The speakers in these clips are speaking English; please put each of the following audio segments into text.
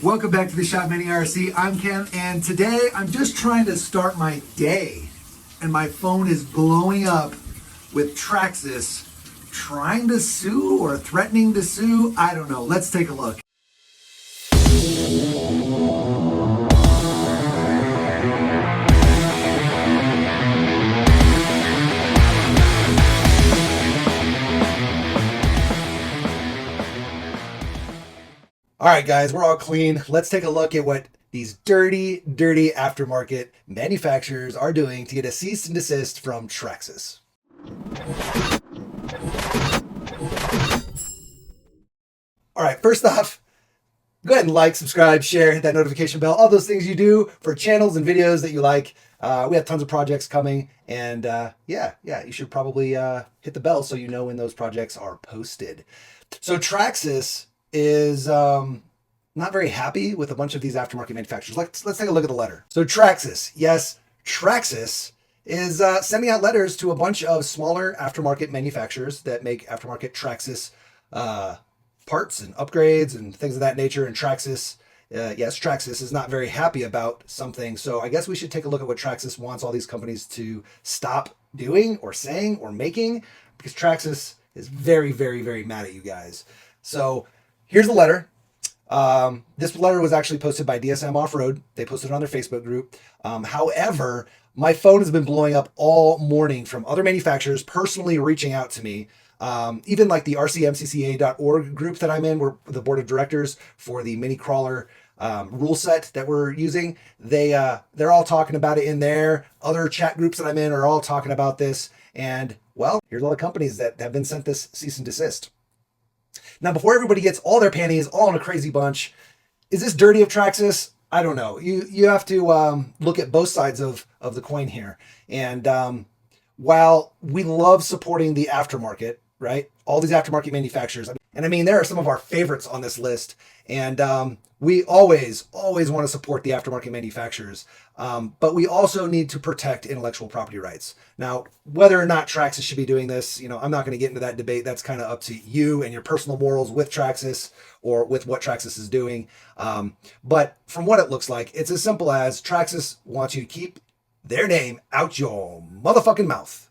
Welcome back to the Shop Mini RC. I'm Ken, and today I'm just trying to start my day, and my phone is blowing up with Traxxas trying to sue or threatening to sue. I don't know. Let's take a look. All right, guys, we're all clean. Let's take a look at what these dirty aftermarket manufacturers are doing to get a cease and desist from Traxxas. All right, first off, go ahead and like, subscribe, share, hit that notification bell, all those things you do for channels and videos that you like. We have tons of projects coming, and yeah, you should probably hit the bell so you know when those projects are posted. So Traxxas is not very happy with a bunch of these aftermarket manufacturers. Let's take a look at the letter. So Traxxas, yes, Traxxas is sending out letters to a bunch of smaller aftermarket manufacturers that make aftermarket Traxxas parts and upgrades and things of that nature. And Traxxas, yes, Traxxas is not very happy about something. So I guess we should take a look at what Traxxas wants all these companies to stop doing or saying or making, because Traxxas is very mad at you guys. So here's the letter. This letter was actually posted by DSM Off-Road. They posted it on their Facebook group. However, my phone has been blowing up all morning from other manufacturers personally reaching out to me. Even like the rcmcca.org group that I'm in, we're the board of directors for the mini crawler rule set that we're using. They're all talking about it in there. Other chat groups that I'm in are all talking about this. And well, here's all the companies that have been sent this cease and desist. Now, before everybody gets all their panties all in a crazy bunch, is this dirty of Traxxas? I don't know. You have to look at both sides of the coin here. And while we love supporting the aftermarket, right? All these aftermarket manufacturers. And I mean, there are some of our favorites on this list. And we always want to support the aftermarket manufacturers. But we also need to protect intellectual property rights. Now, whether or not Traxxas should be doing this, I'm not going to get into that debate. That's kind of up to you and your personal morals with Traxxas or with what Traxxas is doing. But from what it looks like, it's as simple as Traxxas wants you to keep their name out your motherfucking mouth.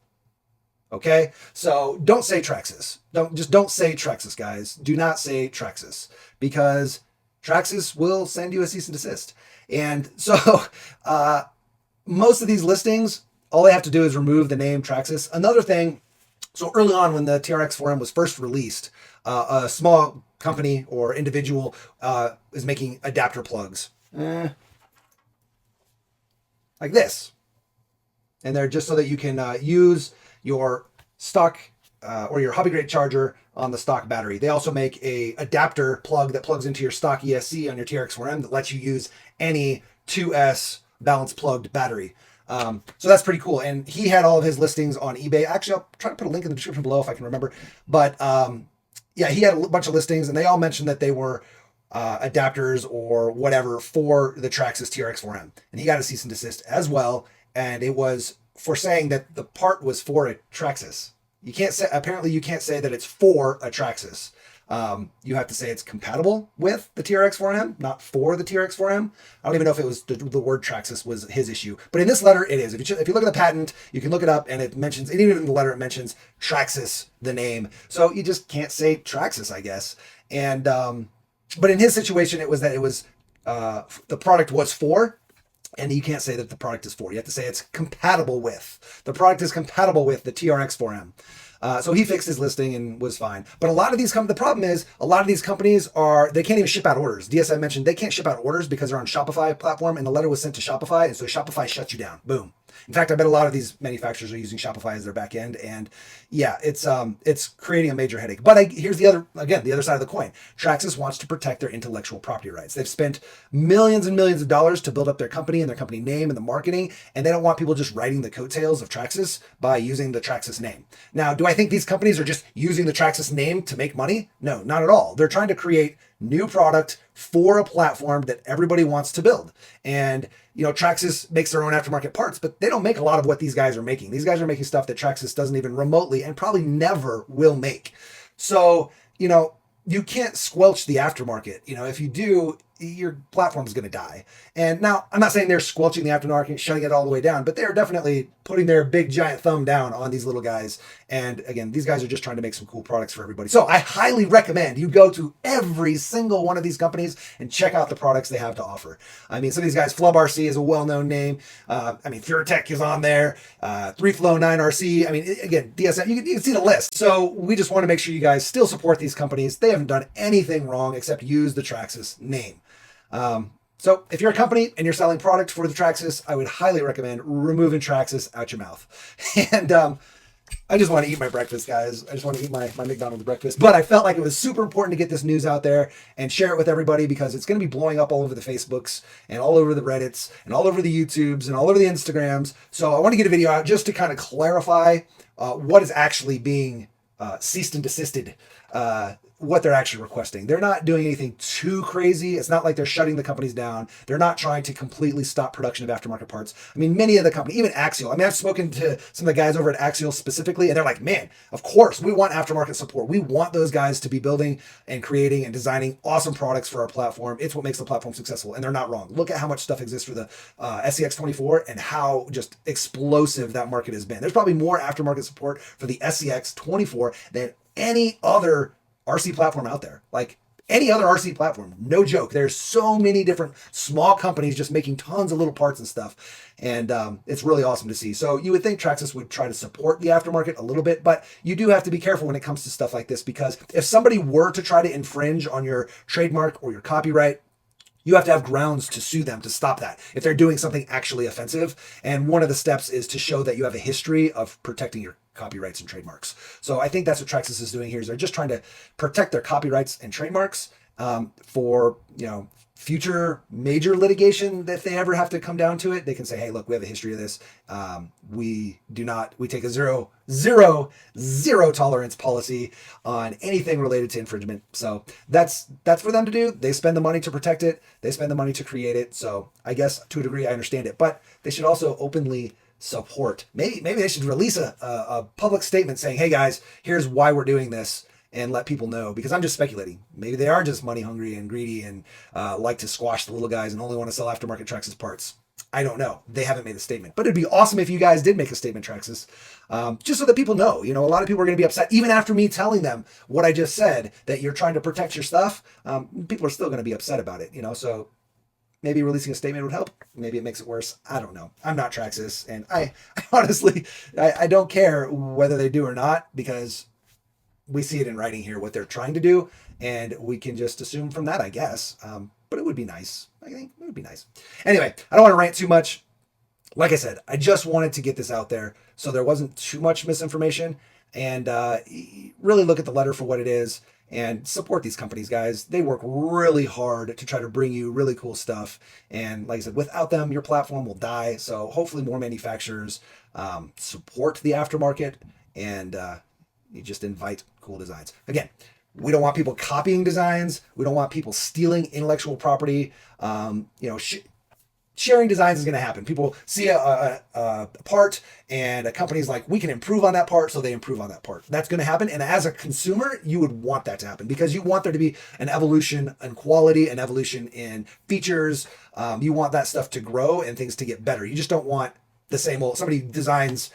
Okay, so don't say Traxxas. Don't say Traxxas, guys. Do not say Traxxas, because Traxxas will send you a cease and desist. And so most of these listings, all they have to do is remove the name Traxxas. Another thing, so early on when the TRX4M was first released, a small company or individual is making adapter plugs like this. And they're just so that you can use your stock or your hobby grade charger on the stock battery. They also make a adapter plug that plugs into your stock ESC on your TRX4M that lets you use any 2S balance plugged battery. So that's pretty cool. And he had all of his listings on eBay. Actually, I'll try to put a link in the description below if I can remember. But yeah, he had a bunch of listings, and they all mentioned that they were adapters or whatever for the Traxxas TRX4M. And he got a cease and desist as well. And it was for saying that the part was for a Traxxas. Apparently you can't say that it's for a Traxxas. You have to say it's compatible with the TRX4M, not for the TRX4M. I don't even know if it was the word Traxxas was his issue, but in this letter it is. If you look at the patent, you can look it up, and it mentions, and even in the letter it mentions Traxxas, the name. So you just can't say Traxxas, I guess. And but in his situation, it was that it was the product was for. And you can't say that the product is for. You have to say it's compatible with. The product is compatible with the TRX4M. So he fixed his listing and was fine. But a lot of these the problem is a lot of these companies they can't even ship out orders. DSM mentioned they can't ship out orders because they're on Shopify platform, and the letter was sent to Shopify, and so Shopify shuts you down. Boom. In fact, I bet a lot of these manufacturers are using Shopify as their back end, and yeah, it's creating a major headache. But here's the other side of the coin. Traxxas wants to protect their intellectual property rights. They've spent millions and millions of dollars to build up their company and their company name and the marketing, and they don't want people just riding the coattails of Traxxas by using the Traxxas name. Now, do I think these companies are just using the Traxxas name to make money? No, not at all. They're trying to create new product for a platform that everybody wants to build. And Traxxas makes their own aftermarket parts, but they don't make a lot of what these guys are making. These guys are making stuff that Traxxas doesn't even remotely and probably never will make. So, you can't squelch the aftermarket. If you do, your platform's going to die. And now, I'm not saying they're squelching the aftermarket, shutting it all the way down, but they're definitely putting their big giant thumb down on these little guys. And again, these guys are just trying to make some cool products for everybody. So I highly recommend you go to every single one of these companies and check out the products they have to offer. I mean, some of these guys, Flub RC is a well-known name. I mean, Furetech is on there. 3Flow 9RC. I mean, again, DSM, you can see the list. So we just want to make sure you guys still support these companies. They haven't done anything wrong except use the Traxxas name. So if you're a company and you're selling product for the Traxxas, I would highly recommend removing Traxxas out your mouth. And I just want to eat my breakfast, guys. I just want to eat my McDonald's breakfast. But I felt like it was super important to get this news out there and share it with everybody because it's going to be blowing up all over the Facebooks and all over the Reddits and all over the YouTubes and all over the Instagrams. So I want to get a video out just to kind of clarify what is actually being ceased and desisted, what they're actually requesting. They're not doing anything too crazy. It's not like they're shutting the companies down. They're not trying to completely stop production of aftermarket parts. I mean, many of the companies, even Axial, I mean, I've spoken to some of the guys over at Axial specifically, and they're like, man, of course, we want aftermarket support. We want those guys to be building and creating and designing awesome products for our platform. It's what makes the platform successful, and they're not wrong. Look at how much stuff exists for the SCX24 and how just explosive that market has been. There's probably more aftermarket support for the SCX24 than any other RC platform out there. Like any other RC platform, no joke. There's so many different small companies just making tons of little parts and stuff. And it's really awesome to see. So you would think Traxxas would try to support the aftermarket a little bit, but you do have to be careful when it comes to stuff like this, because if somebody were to try to infringe on your trademark or your copyright, you have to have grounds to sue them to stop that if they're doing something actually offensive. And one of the steps is to show that you have a history of protecting your copyrights and trademarks. So I think that's what Traxxas is doing here, is they're just trying to protect their copyrights and trademarks for, you know, future major litigation. If they ever have to come down to it, they can say, hey, look, we have a history of this. We take a zero tolerance policy on anything related to infringement. So that's for them to do. They spend the money to protect it. They spend the money to create it. So I guess to a degree, I understand it, but they should also openly support. Maybe they should release a public statement saying, hey guys, here's why we're doing this, and let people know, because I'm just speculating. Maybe they are just money hungry and greedy and like to squash the little guys and only want to sell aftermarket Traxxas parts. I don't know. They haven't made a statement, but it'd be awesome if you guys did make a statement, Traxxas, just so that people know. You know, a lot of people are going to be upset, even after me telling them what I just said, that you're trying to protect your stuff. People are still going to be upset about it, you know, so maybe releasing a statement would help. Maybe it makes it worse. I don't know. I'm not Traxxas, and I honestly, I don't care whether they do or not, because we see it in writing here, what they're trying to do, and we can just assume from that, I guess. But it would be nice. I think it would be nice. Anyway, I don't want to rant too much. Like I said, I just wanted to get this out there so there wasn't too much misinformation, and really look at the letter for what it is and support these companies, guys. They work really hard to try to bring you really cool stuff. And like I said, without them, your platform will die. So hopefully more manufacturers support the aftermarket, and you just invite cool designs. Again, we don't want people copying designs. We don't want people stealing intellectual property. Sharing designs is going to happen. People see a part, and a company's like, we can improve on that part, so they improve on that part. That's going to happen. And as a consumer, you would want that to happen, because you want there to be an evolution in quality, an evolution in features. You want that stuff to grow and things to get better. You just don't want the same old, somebody designs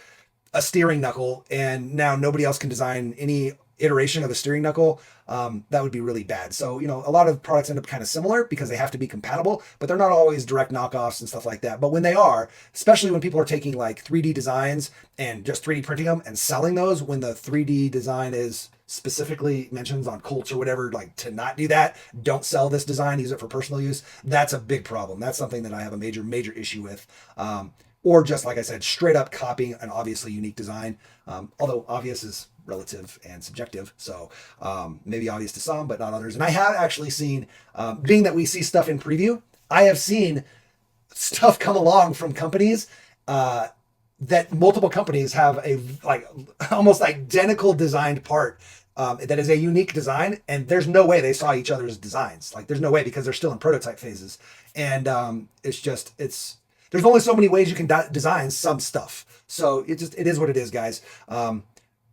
a steering knuckle and now nobody else can design any iteration of a steering knuckle. That would be really bad. So, you know, a lot of products end up kind of similar because they have to be compatible, but they're not always direct knockoffs and stuff like that. But when they are, especially when people are taking like 3D designs and just 3D printing them and selling those, when the 3D design is specifically mentions on Colts or whatever, like to not do that, don't sell this design, use it for personal use. That's a big problem. That's something that I have a major issue with. Or just, like I said, straight up copying an obviously unique design. Although obvious is relative and subjective. So maybe obvious to some, but not others. And I have actually seen, being that we see stuff in preview, I have seen stuff come along from companies that multiple companies have a like almost identical designed part that is a unique design. And there's no way they saw each other's designs. Like there's no way, because they're still in prototype phases. And there's only so many ways you can design some stuff. So it is what it is, guys.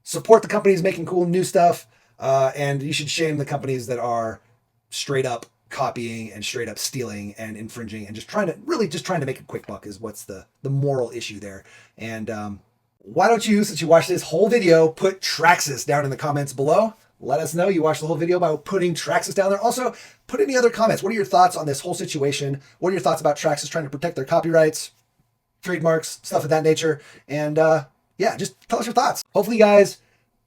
Support the companies making cool new stuff, and you should shame the companies that are straight up copying and straight up stealing and infringing and just trying to make a quick buck is what's the moral issue there. And why don't you, since you watched this whole video, put Traxxas down in the comments below. Let us know you watched the whole video by putting Traxxas down there. Also, put any other comments. What are your thoughts on this whole situation? What are your thoughts about Traxxas trying to protect their copyrights, trademarks, stuff of that nature? And yeah, just tell us your thoughts. Hopefully you guys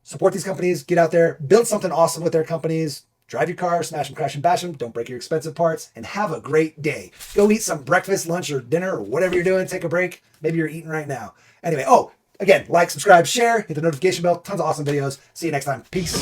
support these companies, get out there, build something awesome with their companies, drive your car, smash them, crash and bash them, don't break your expensive parts, and have a great day. Go eat some breakfast, lunch, or dinner, or whatever you're doing. Take a break. Maybe you're eating right now. Anyway, oh, again, like, subscribe, share, hit the notification bell. Tons of awesome videos. See you next time. Peace.